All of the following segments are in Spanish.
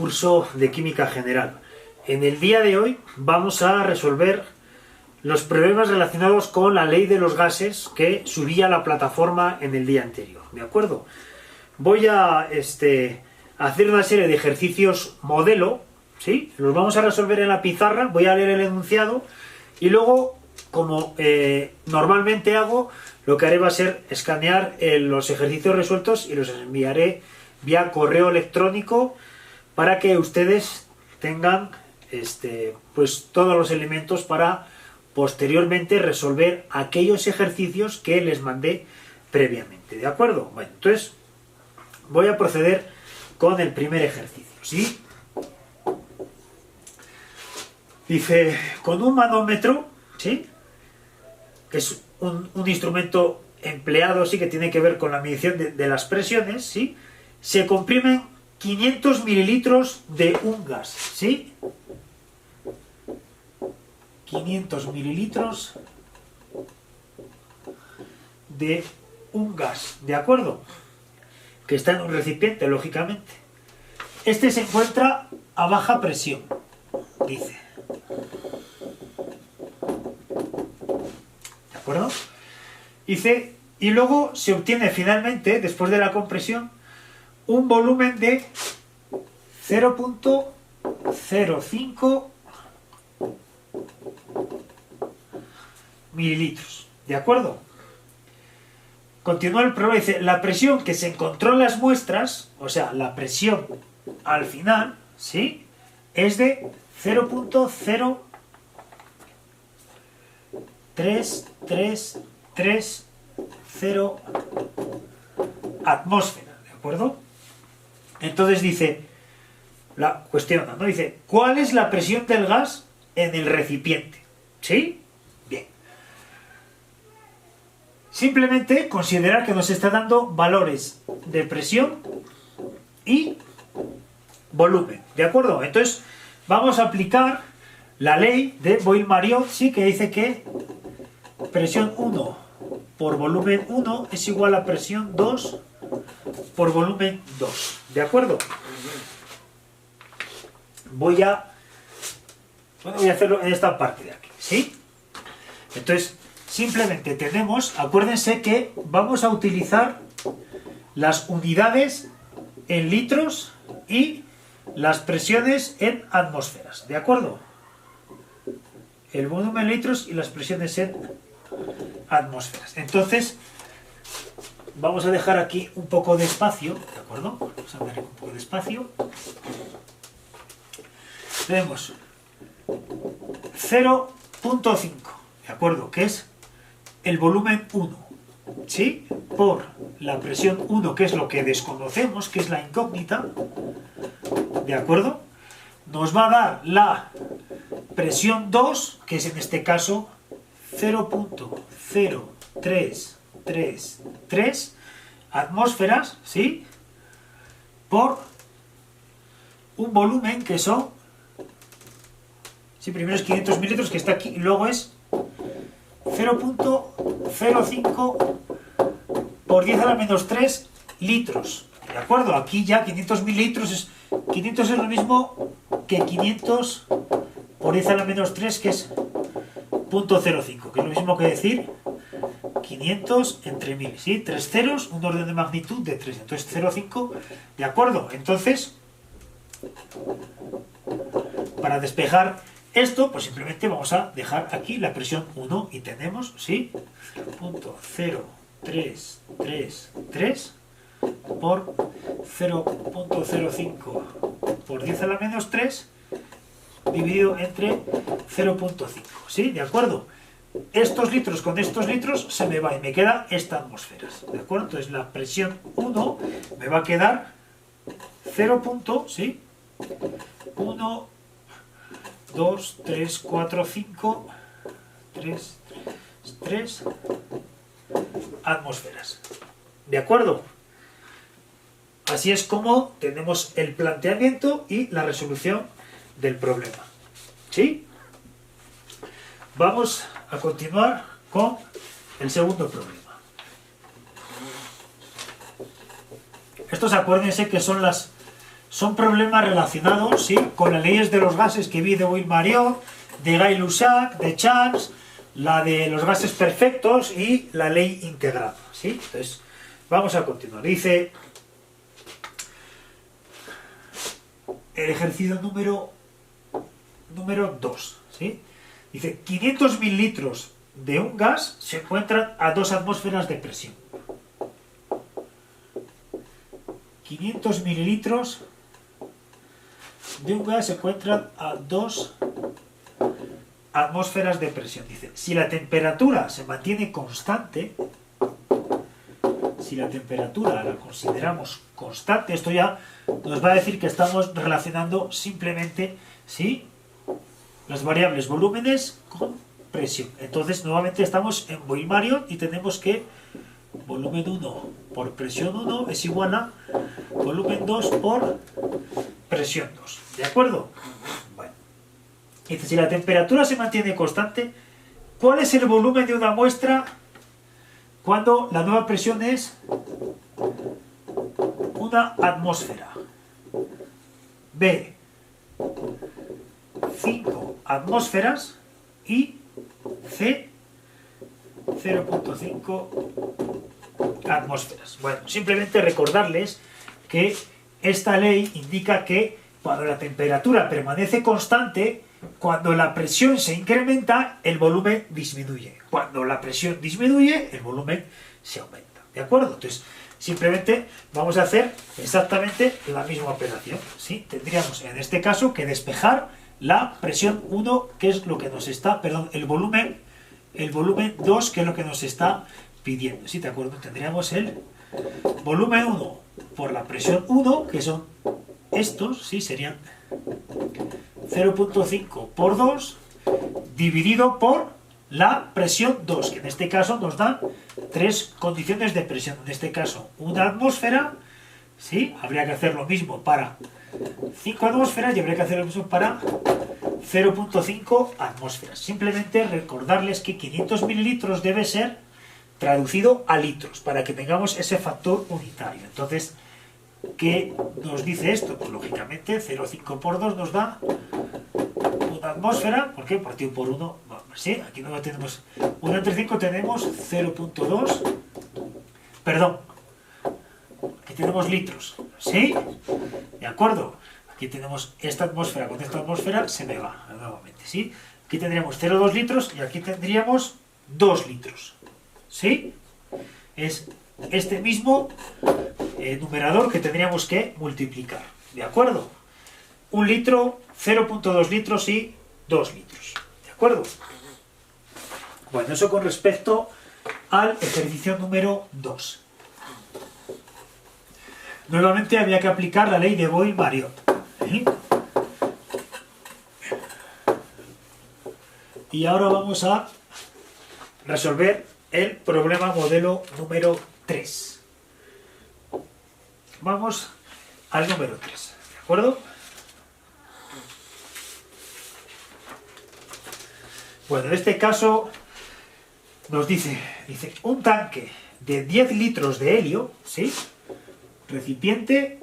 curso de Química General. En el día de hoy vamos a resolver los problemas relacionados con la ley de los gases que subí a la plataforma en el día anterior, ¿de acuerdo? Voy a hacer una serie de ejercicios modelo, ¿sí? Los vamos a resolver en la pizarra, voy a leer el enunciado y luego, como normalmente hago, lo que haré va a ser escanear los ejercicios resueltos y los enviaré vía correo electrónico para que ustedes tengan pues todos los elementos para posteriormente resolver aquellos ejercicios que les mandé previamente, ¿de acuerdo? Bueno, entonces voy a proceder con el primer ejercicio, ¿sí? Dice, con un manómetro, ¿sí? Que es un instrumento empleado, sí, que tiene que ver con la medición de las presiones, ¿sí? Se comprimen 500 mililitros de un gas, ¿sí? 500 mililitros de un gas, ¿de acuerdo? Que está en un recipiente, lógicamente. Este se encuentra a baja presión, dice. ¿De acuerdo? Dice, y luego se obtiene finalmente, después de la compresión, un volumen de 0.05 mililitros, ¿de acuerdo? Continúa el problema, dice, la presión que se encontró en las muestras, o sea, la presión al final, ¿sí? Es de 0.03330 atmósferas, ¿de acuerdo? Entonces dice, la cuestión, ¿no? Dice, ¿cuál es la presión del gas en el recipiente? ¿Sí? Bien. Simplemente considerar que nos está dando valores de presión y volumen, ¿de acuerdo? Entonces vamos a aplicar la ley de Boyle-Mariot, ¿sí? Que dice que presión 1 por volumen 1 es igual a presión 2 por volumen 2, ¿de acuerdo? Voy a hacerlo en esta parte de aquí, ¿sí? Entonces, simplemente tenemos, acuérdense que vamos a utilizar las unidades en litros y las presiones en atmósferas, ¿de acuerdo? El volumen en litros y las presiones en atmósferas. Entonces, vamos a dejar aquí un poco de espacio, ¿de acuerdo? Vamos a dar un poco de espacio. Tenemos 0.5, ¿de acuerdo? Que es el volumen 1, ¿sí? Por la presión 1, que es lo que desconocemos, que es la incógnita, ¿de acuerdo? Nos va a dar la presión 2, que es en este caso 0.0333 atmósferas, ¿sí? Por un volumen que son, sí, primero es 500 mililitros, que está aquí, y luego es 0.05 por 10 a la menos 3 litros, ¿de acuerdo? Aquí ya 500 mililitros, 500 es lo mismo que 500 por 10 a la menos 3, que es 0.05, que es lo mismo que decir 500 entre 1000, ¿sí? 3 ceros, un orden de magnitud de 3, entonces 0,5, ¿de acuerdo? Entonces, para despejar esto, pues simplemente vamos a dejar aquí la presión 1 y tenemos, ¿sí? 0.0333 por 0.05 por 10 a la menos 3 dividido entre 0.5, ¿sí? ¿De acuerdo? Estos litros con estos litros se me va y me queda esta atmósferas, ¿de acuerdo? Entonces la presión 1 me va a quedar 0. ¿Sí? 1, 2, 3, 4, 5, 3 atmósferas, ¿de acuerdo? Así es como tenemos el planteamiento y la resolución del problema, ¿sí? Vamos a continuar con el segundo problema. Estos, acuérdense que son son problemas relacionados, ¿sí?, con las leyes de los gases que vi de Boyle-Mariot, de Gay-Lussac, de Chance, la de los gases perfectos y la ley integrada, ¿sí? Entonces, vamos a continuar. Dice el ejercicio número 2, ¿sí? Dice, 500 mililitros de un gas se encuentran a 2 atmósferas de presión. 500 mililitros de un gas se encuentran a 2 atmósferas de presión. Dice, si la temperatura se mantiene constante, si la temperatura la consideramos constante, esto ya nos va a decir que estamos relacionando simplemente, ¿sí?, las variables volúmenes con presión. Entonces, nuevamente estamos en Boyle-Mariot y tenemos que volumen 1 por presión 1 es igual a volumen 2 por presión 2. ¿De acuerdo? Bueno. Dice, si la temperatura se mantiene constante, ¿cuál es el volumen de una muestra cuando la nueva presión es una atmósfera? B, 5 atmósferas y C, 0.5 atmósferas. Bueno, simplemente recordarles que esta ley indica que cuando la temperatura permanece constante, cuando la presión se incrementa, el volumen disminuye. Cuando la presión disminuye, el volumen se aumenta. ¿De acuerdo? Entonces, simplemente vamos a hacer exactamente la misma operación, ¿sí? Tendríamos en este caso que despejar la presión 1, que es lo que nos está, perdón, el volumen 2, que es lo que nos está pidiendo, ¿sí? ¿De acuerdo? Tendríamos el volumen 1 por la presión 1, que son estos, ¿sí? Serían 0.5 por 2 dividido por la presión 2, que en este caso nos dan 3 condiciones de presión. En este caso, una atmósfera, ¿sí? Habría que hacer lo mismo para 5 atmósferas y habría que hacer lo mismo para 0.5 atmósferas. Simplemente recordarles que 500 mililitros debe ser traducido a litros para que tengamos ese factor unitario. Entonces, ¿qué nos dice esto? Pues lógicamente 0,5 por 2 nos da una atmósfera. ¿Por qué? Partido por 1. ¿Sí? Aquí no tenemos 1 entre 5, tenemos 0.2. Perdón. Aquí tenemos litros. ¿Sí? ¿De acuerdo? Aquí tenemos esta atmósfera con esta atmósfera, se me va nuevamente. ¿Sí? Aquí tendríamos 0,2 litros y aquí tendríamos 2 litros. ¿Sí? Es este mismo numerador que tendríamos que multiplicar. ¿De acuerdo? 1 litro, 0.2 litros y 2 litros. ¿De acuerdo? Bueno, eso con respecto al ejercicio número 2. Nuevamente había que aplicar la ley de Boyle-Mariot. ¿Sí? Y ahora vamos a resolver el problema modelo número 3. Vamos al número 3, ¿de acuerdo? Bueno, en este caso nos dice un tanque de 10 litros de helio, ¿sí? Recipiente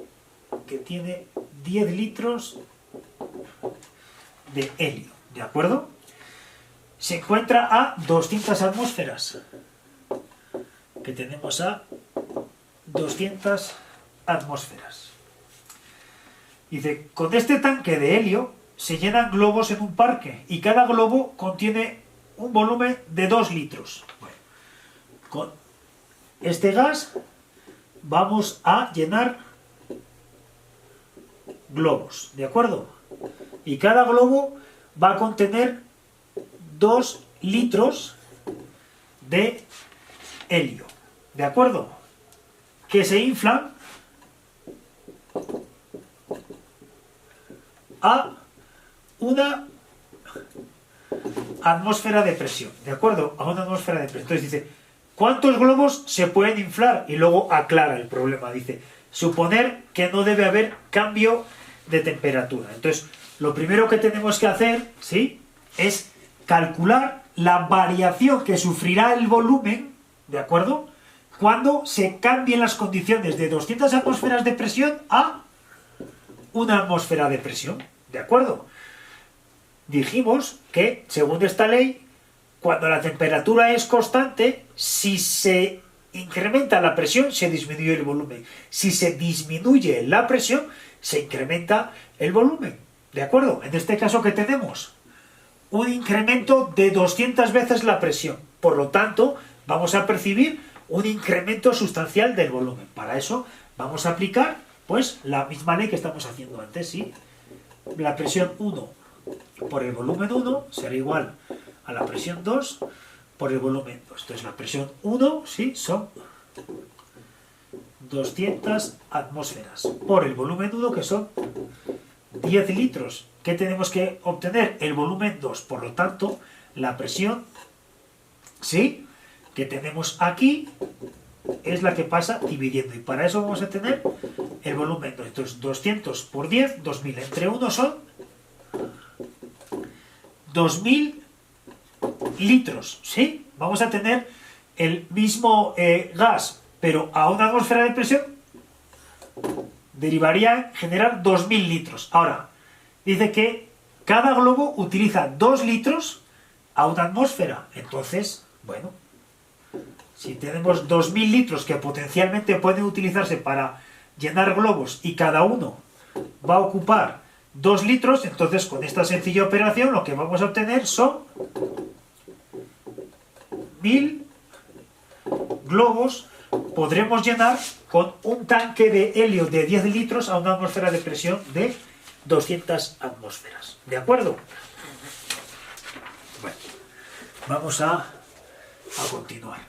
que tiene 10 litros de helio, ¿de acuerdo? Se encuentra a 200 atmósferas, que tenemos a 200 atmósferas. Dice, con este tanque de helio se llenan globos en un parque y cada globo contiene un volumen de 2 litros. Bueno, con este gas vamos a llenar globos, ¿de acuerdo? Y cada globo va a contener 2 litros de helio, ¿de acuerdo? Que se inflan a una atmósfera de presión, ¿de acuerdo? A una atmósfera de presión. Entonces dice, ¿cuántos globos se pueden inflar? Y luego aclara el problema, dice, suponer que no debe haber cambio de temperatura. Entonces, lo primero que tenemos que hacer, ¿sí?, es calcular la variación que sufrirá el volumen, ¿de acuerdo?, cuando se cambien las condiciones de 200 atmósferas de presión a una atmósfera de presión, ¿de acuerdo? Dijimos que, según esta ley, cuando la temperatura es constante, si se incrementa la presión, se disminuye el volumen. Si se disminuye la presión, se incrementa el volumen. ¿De acuerdo? En este caso, ¿qué tenemos? Un incremento de 200 veces la presión. Por lo tanto, vamos a percibir un incremento sustancial del volumen. Para eso, vamos a aplicar, pues, la misma ley que estamos haciendo antes, ¿sí? La presión 1 por el volumen 1 será igual a la presión 2 por el volumen 2. Entonces la presión 1, sí, son 200 atmósferas por el volumen 1, que son 10 litros. ¿Qué tenemos que obtener? El volumen 2. Por lo tanto, la presión, sí, que tenemos aquí es la que pasa dividiendo. Y para eso vamos a tener el volumen 2. Entonces 200 por 10, 2000. Entre 1 son 2000 litros, ¿sí? Vamos a tener el mismo gas, pero a una atmósfera de presión derivaría en generar 2000 litros. Ahora, dice que cada globo utiliza 2 litros a una atmósfera. Entonces, bueno, si tenemos 2000 litros que potencialmente pueden utilizarse para llenar globos y cada uno va a ocupar 2 litros, entonces con esta sencilla operación lo que vamos a obtener son 1000 globos. Podremos llenar con un tanque de helio de 10 litros a una atmósfera de presión de 200 atmósferas. ¿De acuerdo? Bueno, vamos a continuar.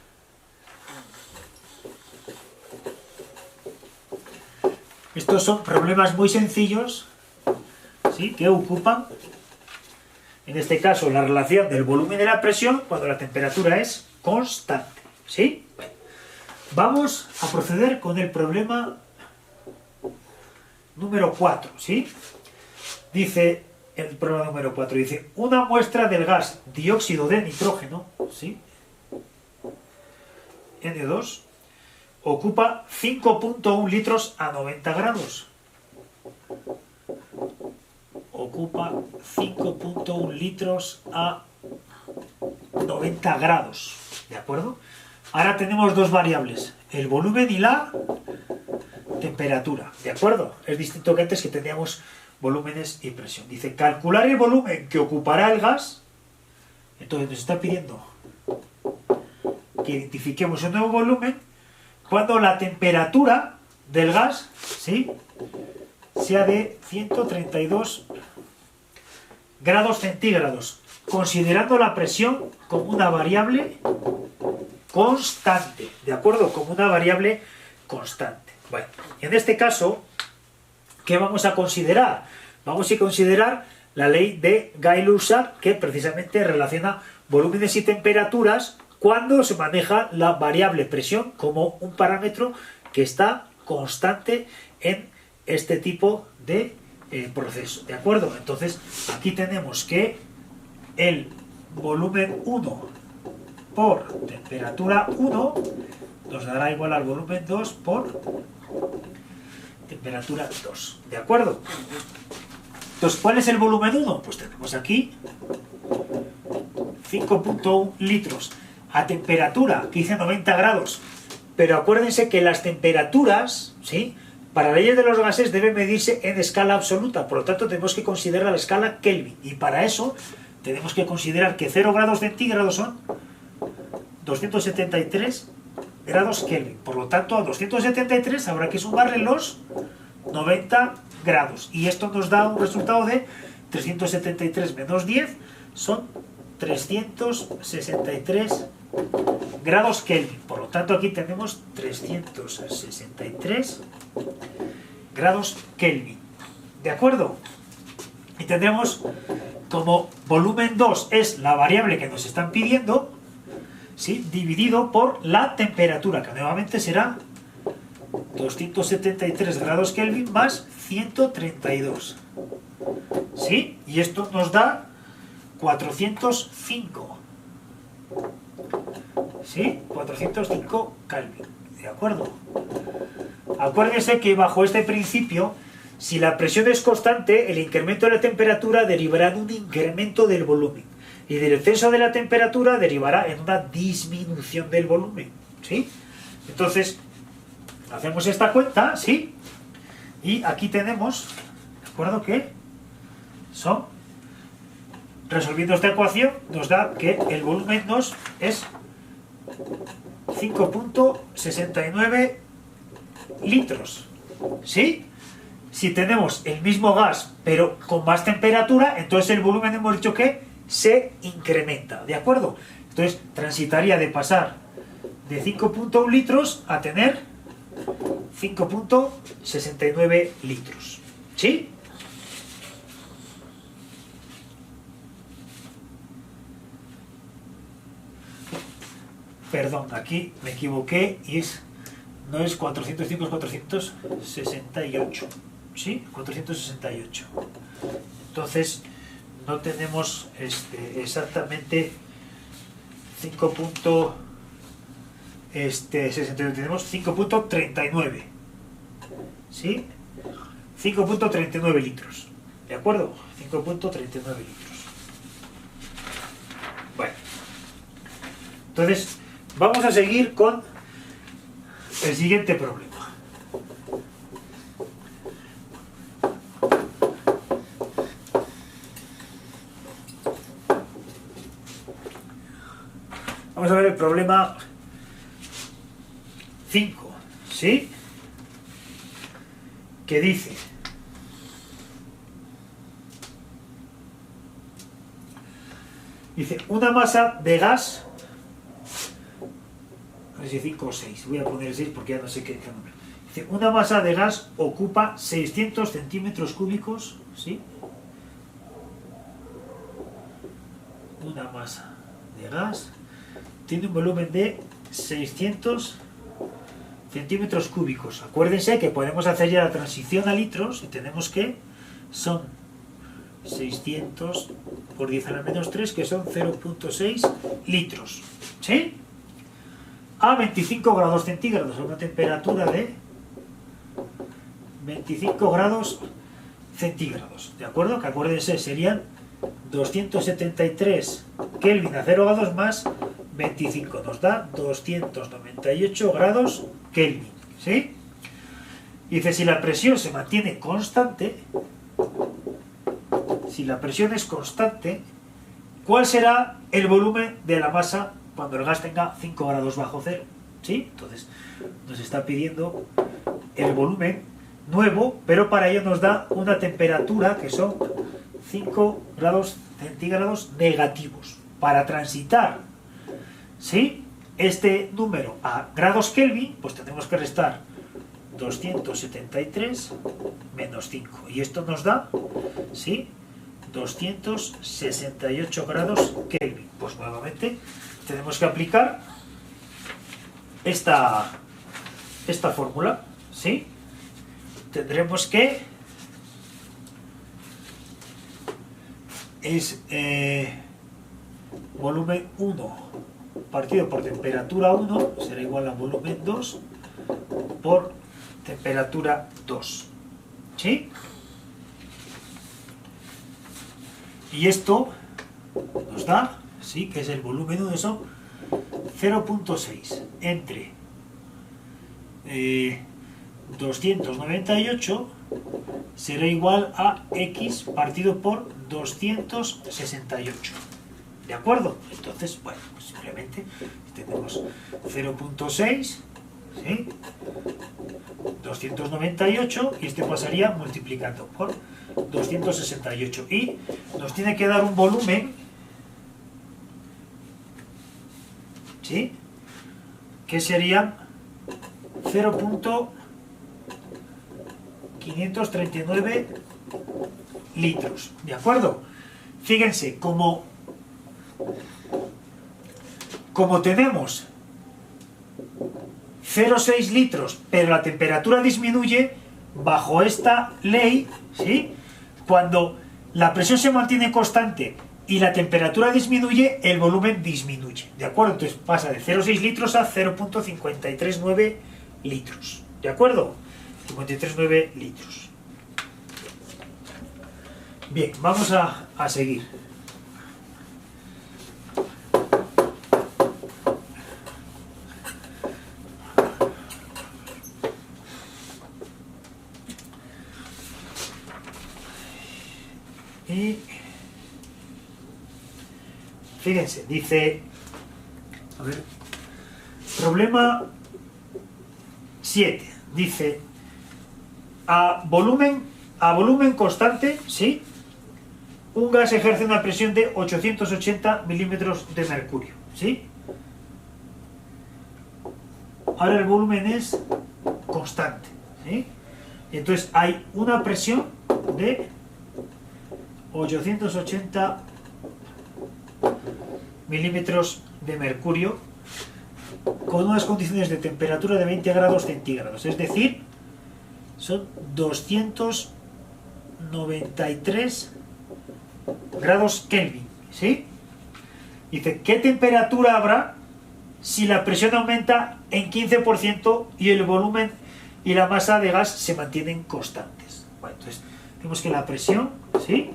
Estos son problemas muy sencillos, ¿sí?, que ocupan, en este caso, la relación del volumen y la presión cuando la temperatura es constante, ¿sí? Bueno, vamos a proceder con el problema número 4, ¿sí? Dice, el problema número 4, dice, una muestra del gas dióxido de nitrógeno, ¿sí?, N2, ocupa 5.1 litros a 90 grados. Ocupa 5.1 litros a 90 grados. ¿De acuerdo? Ahora tenemos dos variables, el volumen y la temperatura. ¿De acuerdo? Es distinto que antes, que teníamos volúmenes y presión. Dice, calcular el volumen que ocupará el gas. Entonces nos está pidiendo que identifiquemos un nuevo volumen cuando la temperatura del gas, ¿sí?, sea de 132 grados centígrados, considerando la presión como una variable constante, ¿de acuerdo? Como una variable constante. Bueno, en este caso, ¿qué vamos a considerar? Vamos a considerar la ley de Gay-Lussac, que precisamente relaciona volúmenes y temperaturas cuando se maneja la variable presión como un parámetro que está constante en este tipo de proceso, ¿de acuerdo? Entonces, aquí tenemos que el volumen 1 por temperatura 1 nos dará igual al volumen 2 por temperatura 2, ¿de acuerdo? Entonces, ¿cuál es el volumen 1? Pues tenemos aquí 5.1 litros a temperatura, que dice 90 grados, pero acuérdense que las temperaturas, ¿sí?, para leyes de los gases deben medirse en escala absoluta, por lo tanto tenemos que considerar la escala Kelvin, y para eso tenemos que considerar que 0 grados centígrados son 273 grados Kelvin, por lo tanto a 273 habrá que sumarle los 90 grados, y esto nos da un resultado de 373 menos 10 son 363 grados Kelvin. Por lo tanto, aquí tenemos 363 grados Kelvin. ¿De acuerdo? Y tendremos como volumen 2 es la variable que nos están pidiendo, ¿sí?, dividido por la temperatura, que nuevamente será 273 grados Kelvin más 132. ¿Sí? Y esto nos da 405. ¿Sí? 405 Kelvin. ¿De acuerdo? Acuérdense que bajo este principio Si la presión es constante, el incremento de la temperatura derivará en un incremento del volumen. Y del descenso de la temperatura derivará en una disminución del volumen. ¿Sí? Entonces, hacemos esta cuenta, ¿sí? Y aquí tenemos, ¿de acuerdo? Que son, resolviendo esta ecuación, nos da que el volumen es 5.69 litros. ¿Sí? Si tenemos el mismo gas, pero con más temperatura, entonces el volumen hemos dicho que se incrementa, ¿de acuerdo? Entonces transitaría de pasar de 5.1 litros a tener 5.69 litros. ¿Sí? Perdón, aquí me equivoqué y no es 405, es 468. ¿Sí? 468. Entonces no tenemos exactamente 5.68, tenemos 5.39. ¿Sí? 5.39 litros. ¿De acuerdo? 5.39 litros. Bueno. Entonces, vamos a seguir con el siguiente problema. Vamos a ver el problema 5, ¿sí? Que dice: una masa de gas, no sé si 5 o 6, voy a poner el 6 porque ya no sé qué número. Dice, una masa de gas ocupa 600 centímetros cúbicos, ¿sí? Una masa de gas tiene un volumen de 600 centímetros cúbicos. Acuérdense que podemos hacer ya la transición a litros y tenemos que son 600 por 10 a la menos 3, que son 0.6 litros. ¿Sí? A 25 grados centígrados, a una temperatura de 25 grados centígrados. ¿De acuerdo? Que acuérdense, serían 273 Kelvin a 0 grados más 25. Nos da 298 grados Kelvin. ¿Sí? Dice, si la presión se mantiene constante, si la presión es constante, ¿cuál será el volumen de la masa cuando el gas tenga 5 grados bajo cero? ¿Sí? Entonces nos está pidiendo el volumen nuevo, pero para ello nos da una temperatura que son 5 grados centígrados negativos. Para transitar, ¿sí?, este número a grados Kelvin, pues tenemos que restar 273 menos 5. Y esto nos da, ¿sí?, 268 grados Kelvin. Pues nuevamente tenemos que aplicar esta fórmula, ¿sí? Tendremos que volumen 1 partido por temperatura 1 será igual a volumen 2 por temperatura 2. ¿Sí? Y esto nos da, sí, que es el volumen 1, son 0.6 entre 298 será igual a X partido por 268. ¿De acuerdo? Entonces, bueno, pues simplemente tenemos 0.6, ¿sí?, 298, y este pasaría multiplicando por 268. Y nos tiene que dar un volumen, ¿sí?, que sería 0.539 litros. ¿De acuerdo? Fíjense, como tenemos 0,6 litros, pero la temperatura disminuye, bajo esta ley, ¿sí?, cuando la presión se mantiene constante y la temperatura disminuye, el volumen disminuye. ¿De acuerdo? Entonces pasa de 0,6 litros a 0.539 litros. ¿De acuerdo? 539 litros. Bien, vamos a seguir. Y fíjense, dice, a ver, problema 7, dice, a volumen constante, ¿sí? Un gas ejerce una presión de 880 milímetros de mercurio, ¿sí? Ahora el volumen es constante, ¿sí? Y entonces hay una presión de 880 milímetros de mercurio con unas condiciones de temperatura de 20 grados centígrados, es decir, son 293 grados Kelvin, ¿sí? Dice, ¿qué temperatura habrá si la presión aumenta en 15% y el volumen y la masa de gas se mantienen constantes? Bueno, entonces, vemos que la presión, ¿sí?,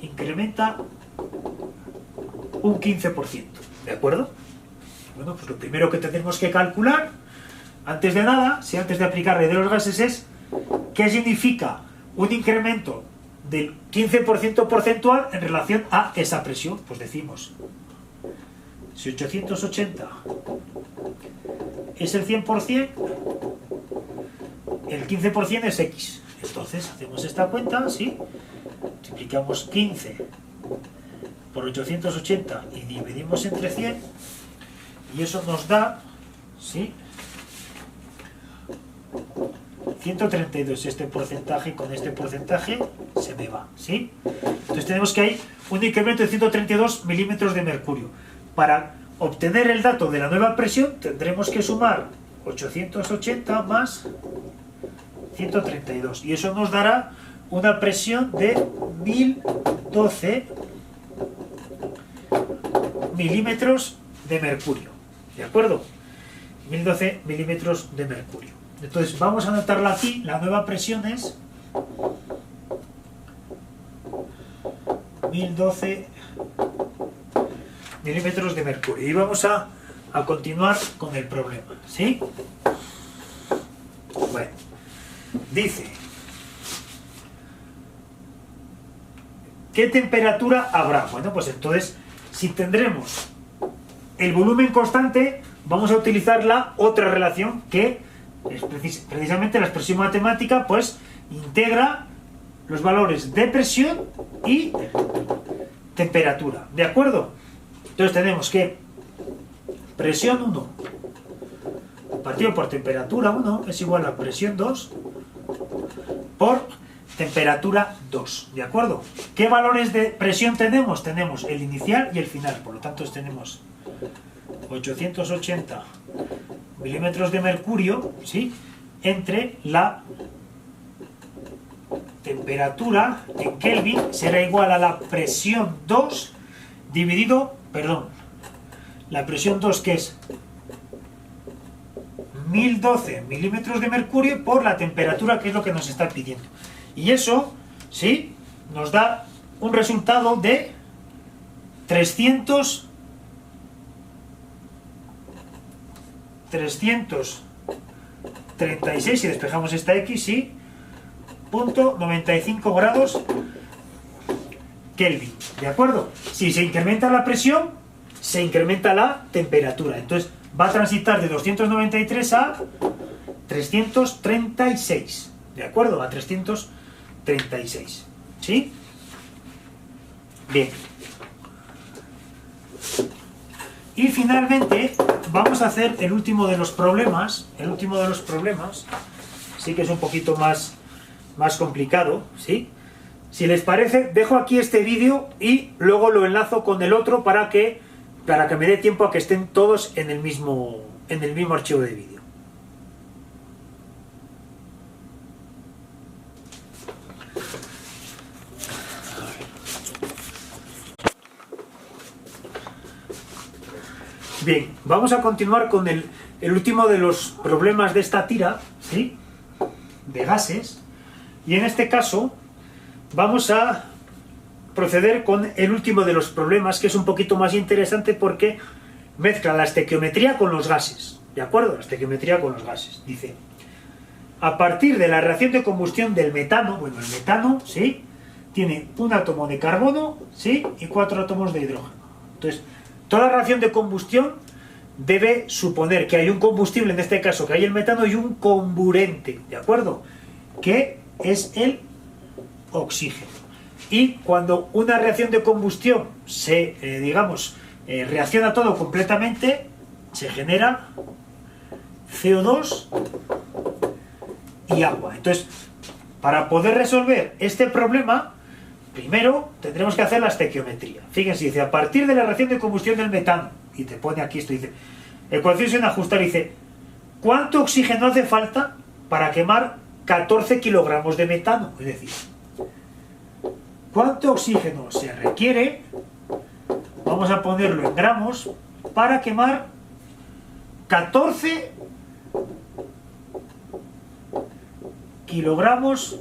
incrementa un 15%, ¿de acuerdo? Bueno, pues lo primero que tenemos que calcular, antes de nada, si antes de aplicar ley de los gases, es qué significa un incremento del 15% porcentual en relación a esa presión. Pues decimos, si 880 es el 100%, el 15% es X. Entonces hacemos esta cuenta, ¿sí? Multiplicamos 15 por 880 y dividimos entre 100 y eso nos da, ¿sí?, 132. Este porcentaje con este porcentaje se me va, ¿sí? Entonces tenemos que hay un incremento de 132 milímetros de mercurio. Para obtener el dato de la nueva presión tendremos que sumar 880 más 132 y eso nos dará una presión de 1012 milímetros de mercurio, ¿de acuerdo? 1012 milímetros de mercurio. Entonces vamos a anotarla aquí, la nueva presión es 1012 milímetros de mercurio y vamos a continuar con el problema, ¿sí? Bueno, dice, ¿qué temperatura habrá? Bueno, pues entonces, si tendremos el volumen constante, vamos a utilizar la otra relación que es precisamente la expresión matemática, pues integra los valores de presión y temperatura, ¿de acuerdo? Entonces tenemos que presión 1 partido por temperatura 1 es igual a presión 2 por temperatura 2, ¿de acuerdo? ¿Qué valores de presión tenemos? Tenemos el inicial y el final, por lo tanto tenemos 880 milímetros de mercurio, ¿sí?, entre la temperatura en Kelvin será igual a la presión 2 dividido, la presión 2 que es 1012 milímetros de mercurio por la temperatura que es lo que nos está pidiendo. Y eso, ¿sí?, nos da un resultado de 336, si despejamos esta X, sí, punto 95 grados Kelvin, ¿de acuerdo? Si se incrementa la presión, se incrementa la temperatura. Entonces va a transitar de 293 a 336, ¿de acuerdo? A 336, ¿sí? Bien. Y finalmente vamos a hacer el último de los problemas. El último de los problemas sí que es un poquito más complicado, ¿sí? Si les parece, dejo aquí este vídeo y luego lo enlazo con el otro para que me dé tiempo a que estén todos en el mismo archivo de vídeo. Bien, vamos a continuar con el último de los problemas de esta tira, ¿sí?, de gases, y en este caso vamos a proceder con el último de los problemas, que es un poquito más interesante porque mezcla la estequiometría con los gases. ¿De acuerdo? La estequiometría con los gases. Dice, a partir de la reacción de combustión del metano, bueno, el metano, ¿sí?, tiene un átomo de carbono, ¿sí?, y 4 átomos de hidrógeno. Entonces, toda reacción de combustión debe suponer que hay un combustible, en este caso que hay el metano, y un comburente, ¿de acuerdo?, que es el oxígeno. Y cuando una reacción de combustión se, reacciona todo completamente, se genera CO2 y agua. Entonces, para poder resolver este problema, primero tendremos que hacer la estequiometría. Fíjense, dice, a partir de la reacción de combustión del metano, y te pone aquí esto, dice, ecuación sin ajustar, dice, ¿cuánto oxígeno hace falta para quemar 14 kilogramos de metano? Es decir, ¿cuánto oxígeno se requiere? Vamos a ponerlo en gramos para quemar 14 kilogramos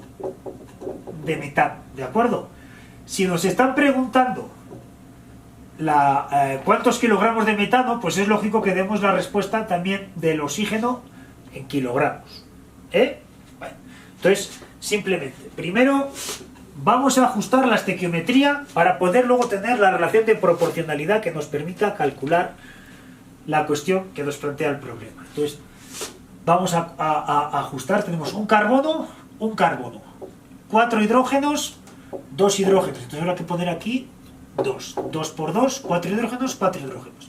de metano, ¿de acuerdo? Si nos están preguntando cuántos kilogramos de metano, pues es lógico que demos la respuesta también del oxígeno en kilogramos. Bueno, entonces, simplemente, primero vamos a ajustar la estequiometría para poder luego tener la relación de proporcionalidad que nos permita calcular la cuestión que nos plantea el problema. Entonces, vamos a ajustar, tenemos un carbono, 4 hidrógenos, 2 hidrógenos. Entonces habrá que poner aquí 2. 2 por 2, 4 hidrógenos, 4 hidrógenos.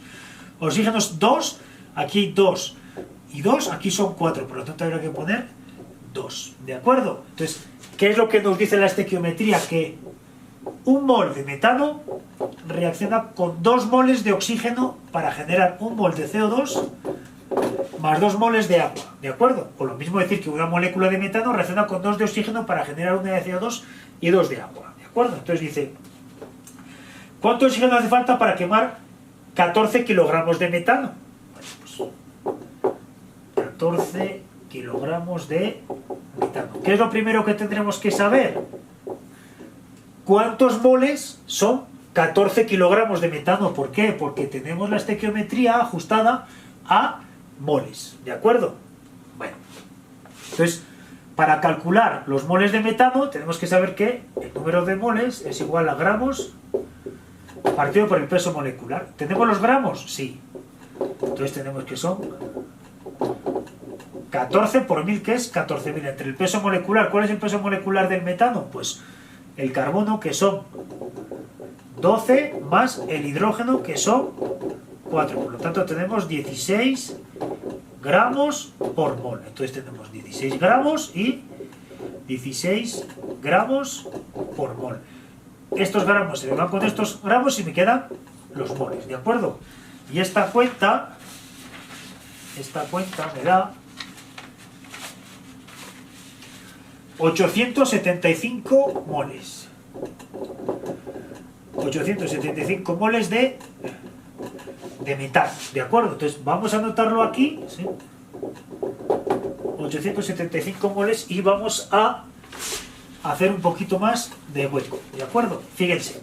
Oxígenos 2, aquí 2 y 2, aquí son 4, por lo tanto habrá que poner 2. ¿De acuerdo? Entonces, ¿qué es lo que nos dice la estequiometría? Que un mol de metano reacciona con 2 moles de oxígeno para generar un mol de CO2 más 2 moles de agua, ¿de acuerdo? O lo mismo decir que una molécula de metano reacciona con 2 de oxígeno para generar una de CO2 y 2 de agua, ¿de acuerdo? Entonces dice, ¿cuánto oxígeno hace falta para quemar 14 kilogramos de metano? Bueno, pues 14 kilogramos de metano. ¿Qué es lo primero que tendremos que saber? ¿Cuántos moles son 14 kilogramos de metano? ¿Por qué? Porque tenemos la estequiometría ajustada a moles, ¿de acuerdo? Bueno, entonces, para calcular los moles de metano tenemos que saber que el número de moles es igual a gramos partido por el peso molecular. ¿Tenemos los gramos? Sí. Entonces tenemos que son 14 por 1000, que es 14.000. Entre el peso molecular, ¿cuál es el peso molecular del metano? Pues el carbono, que son 12, más el hidrógeno, que son 4. Por lo tanto tenemos 16 gramos por mol. Entonces tenemos 16 gramos y 16 gramos por mol. Estos gramos se me van con estos gramos y me quedan los moles, ¿de acuerdo? Y esta cuenta me da 875 moles. 875 moles de metano, ¿de acuerdo? Entonces vamos a anotarlo aquí, ¿sí? 875 moles, y vamos a hacer un poquito más de hueco, ¿de acuerdo? Fíjense,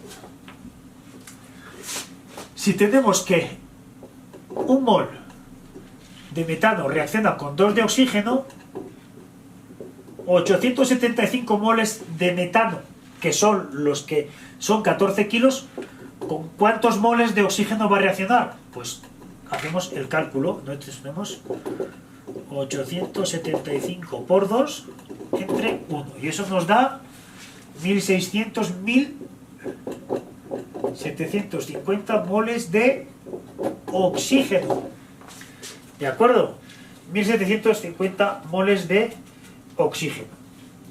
si tenemos que un mol de metano reacciona con 2 de oxígeno, 875 moles de metano, que son los que son 14 kilos, ¿con cuántos moles de oxígeno va a reaccionar? Pues hacemos el cálculo, ¿no? Entonces tenemos 875 por 2 entre 1, y eso nos da 1750 moles de oxígeno, ¿de acuerdo? 1750 moles de oxígeno,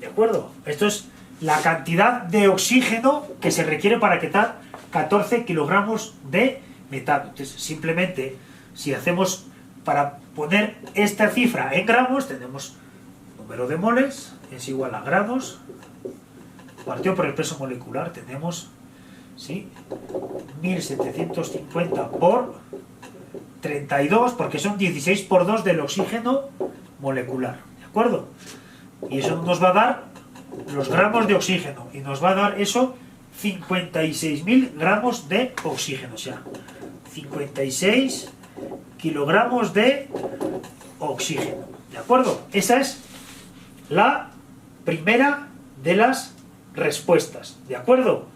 ¿de acuerdo? Esto es la cantidad de oxígeno que se requiere para quitar 14 kilogramos de metano. Entonces, simplemente, si hacemos, para poner esta cifra en gramos, tenemos número de moles es igual a gramos partido por el peso molecular. Tenemos, ¿sí?, 1750 por 32, porque son 16 por 2 del oxígeno molecular, ¿de acuerdo? Y eso nos va a dar los gramos de oxígeno, y nos va a dar eso 56.000 gramos de oxígeno, o sea, 56 kilogramos de oxígeno, ¿de acuerdo? Esa es la primera de las respuestas, ¿de acuerdo?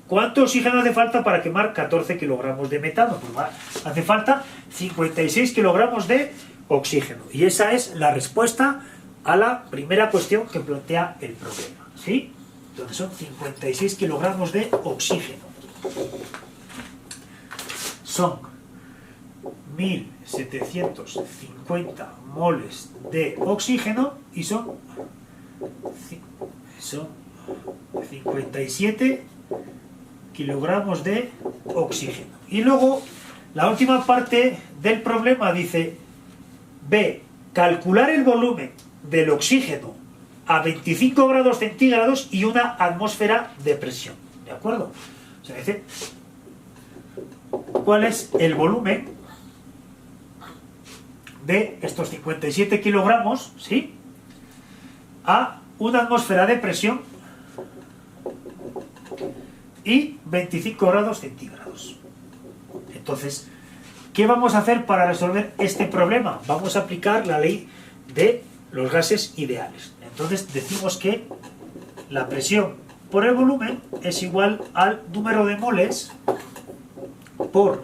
¿Cuánto oxígeno hace falta para quemar 14 kilogramos de metano? Pues hace falta 56 kilogramos de oxígeno. Y esa es la respuesta a la primera cuestión que plantea el problema, ¿sí? Entonces son 56 kilogramos de oxígeno. Son 1750 moles de oxígeno y son 57 kilogramos de oxígeno. Y luego la última parte del problema dice: B, calcular el volumen del oxígeno a 25 grados centígrados y una atmósfera de presión, ¿de acuerdo? O sea, dice cuál es el volumen de estos 57 kilogramos, ¿sí?, a una atmósfera de presión y 25 grados centígrados. Entonces, ¿qué vamos a hacer para resolver este problema? Vamos a aplicar la ley de los gases ideales. Entonces decimos que la presión por el volumen es igual al número de moles por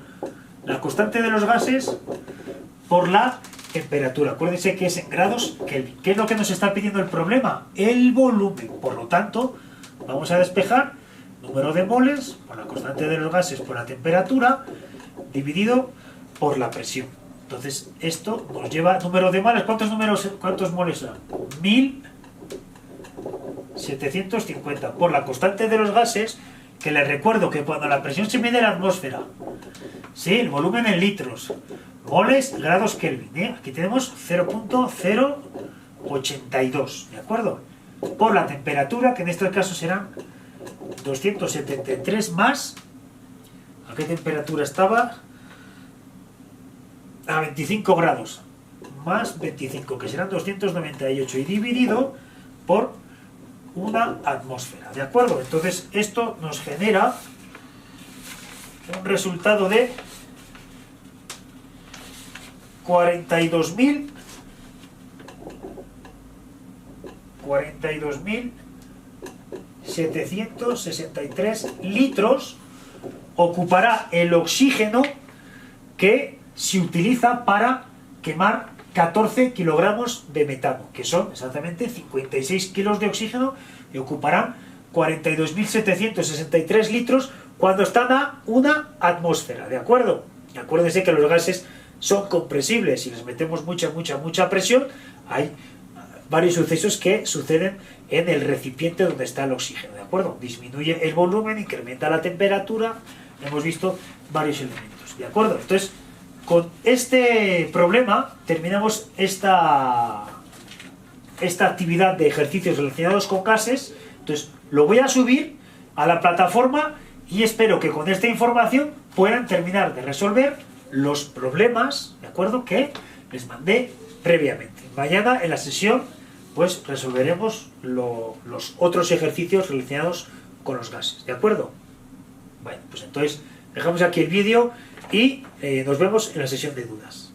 la constante de los gases por la temperatura. Acuérdense que es en grados Kelvin. ¿Qué es lo que nos está pidiendo el problema? El volumen. Por lo tanto, vamos a despejar número de moles por la constante de los gases por la temperatura dividido por la presión. Entonces esto nos lleva número de moles. ¿Cuántos moles son? 1750 por la constante de los gases, que les recuerdo que cuando la presión se mide en la atmósfera, sí, el volumen en litros, moles, grados Kelvin, ¿eh? Aquí tenemos 0.082, ¿de acuerdo? Por la temperatura, que en este caso serán 273 más, ¿a qué temperatura estaba? A 25 grados, más 25, que serán 298, y dividido por una atmósfera, ¿de acuerdo? Entonces esto nos genera un resultado de 42.763 litros ocupará el oxígeno que se utiliza para quemar 14 kilogramos de metano, que son exactamente 56 kilos de oxígeno, y ocuparán 42.763 litros cuando están a una atmósfera, ¿de acuerdo? Acuérdense que los gases son compresibles. Si les metemos mucha presión, hay varios sucesos que suceden en el recipiente donde está el oxígeno, ¿de acuerdo? Disminuye el volumen, incrementa la temperatura, hemos visto varios elementos, ¿de acuerdo? Entonces, con este problema terminamos esta actividad de ejercicios relacionados con gases. Entonces lo voy a subir a la plataforma y espero que con esta información puedan terminar de resolver los problemas, ¿de acuerdo?, que les mandé previamente. Mañana en la sesión pues resolveremos los otros ejercicios relacionados con los gases, ¿de acuerdo? Bueno, pues entonces dejamos aquí el vídeo y nos vemos en la sesión de dudas.